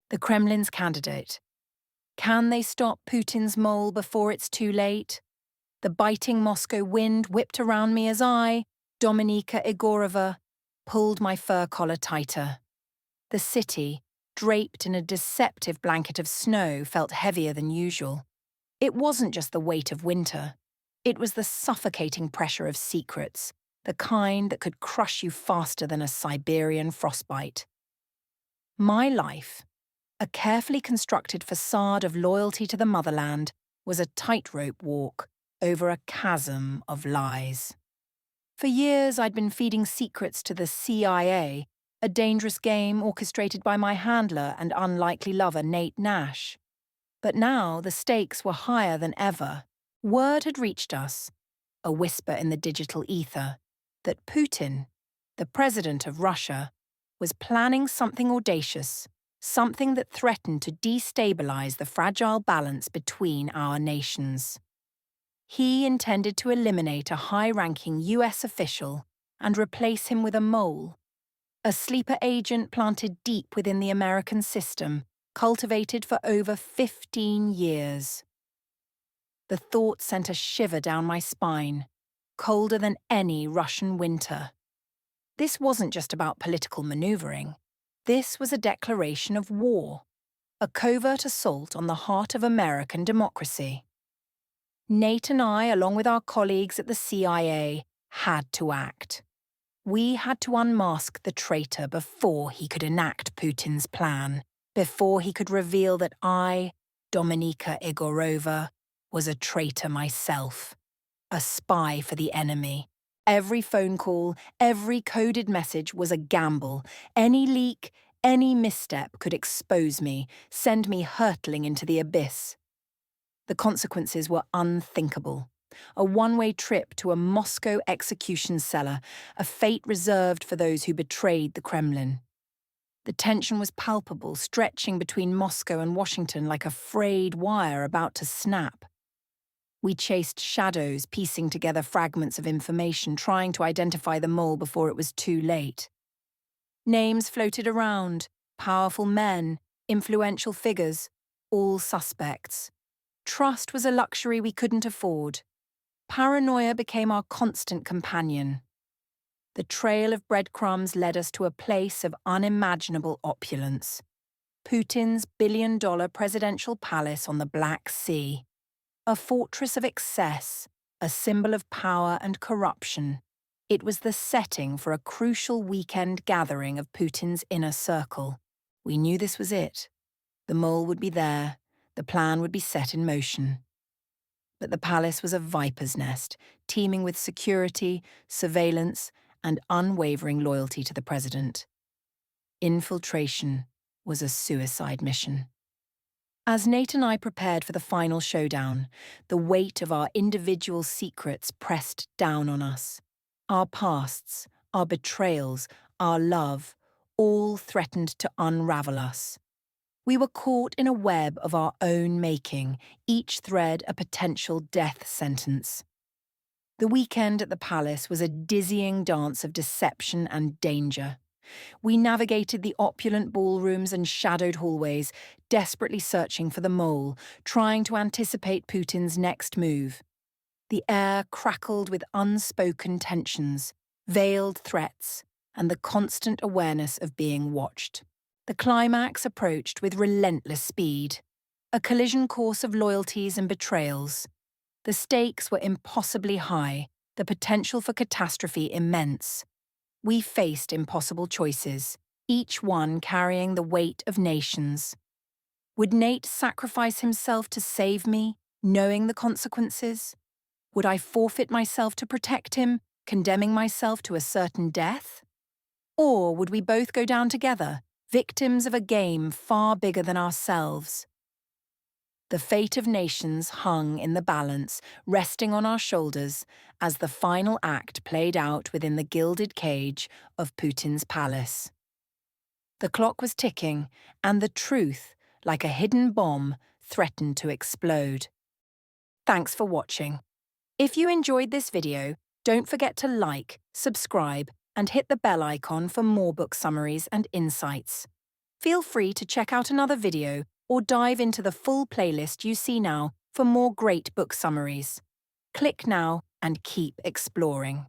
The Kremlin's candidate. Can they stop Putin's mole before it's too late? The biting Moscow wind whipped around me as I, Dominika pulled my fur collar tighter. The city, draped in a deceptive blanket of snow, felt heavier than usual. It wasn't just the weight of winter. It was the suffocating pressure of secrets, the kind that could crush you faster than a Siberian frostbite. My life, a carefully constructed facade of loyalty to the motherland, was a tightrope walk over a chasm of lies. For years, I'd been feeding secrets to the CIA, a dangerous game orchestrated by my handler and unlikely lover, Nate Nash. But now the stakes were higher than ever. Word had reached us, a whisper in the digital ether, that Putin, the president of Russia, was planning something audacious, something that threatened to destabilize the fragile balance between our nations. He intended to eliminate a high-ranking US official and replace him with a mole, a sleeper agent planted deep within the American system, cultivated for over 15 years. The thought sent a shiver down my spine, colder than any Russian winter. This wasn't just about political maneuvering. This was a declaration of war, a covert assault on the heart of American democracy. Nate and I, along with our colleagues at the CIA, had to act. We had to unmask the traitor before he could enact Putin's plan, before he could reveal that I, Dominika, was a traitor myself, a spy for the enemy. Every phone call, every coded message was a gamble. Any leak, any misstep could expose me, send me hurtling into the abyss. The consequences were unthinkable. A one-way trip to a Moscow execution cellar, a fate reserved for those who betrayed the Kremlin. The tension was palpable, stretching between Moscow and Washington like a frayed wire about to snap. We chased shadows, piecing together fragments of information, trying to identify the mole before it was too late. Names floated around, powerful men, influential figures, all suspects. Trust was a luxury we couldn't afford. Paranoia became our constant companion. The trail of breadcrumbs led us to a place of unimaginable opulence. Putin's billion-dollar presidential palace on the Black Sea. A fortress of excess, a symbol of power and corruption. It was the setting for a crucial weekend gathering of Putin's inner circle. We knew this was it. The mole would be there, the plan would be set in motion. But the palace was a viper's nest, teeming with security, surveillance, and unwavering loyalty to the president. Infiltration was a suicide mission. As Nate and I prepared for the final showdown, the weight of our individual secrets pressed down on us. Our pasts, our betrayals, our love, all threatened to unravel us. We were caught in a web of our own making, each thread a potential death sentence. The weekend at the palace was a dizzying dance of deception and danger. We navigated the opulent ballrooms and shadowed hallways, desperately searching for the mole, trying to anticipate Putin's next move. The air crackled with unspoken tensions, veiled threats, and the constant awareness of being watched. The climax approached with relentless speed, a collision course of loyalties and betrayals. The stakes were impossibly high, the potential for catastrophe immense. We faced impossible choices, each one carrying the weight of nations. Would Nate sacrifice himself to save me, knowing the consequences? Would I forfeit myself to protect him, condemning myself to a certain death? Or would we both go down together, victims of a game far bigger than ourselves? The fate of nations hung in the balance, resting on our shoulders as the final act played out within the gilded cage of Putin's palace. The clock was ticking, and the truth, like a hidden bomb, threatened to explode. Thanks for watching. If you enjoyed this video, don't forget to like, subscribe, and hit the bell icon for more book summaries and insights. Feel free to check out another video or dive into the full playlist you see now for more great book summaries. Click now and keep exploring.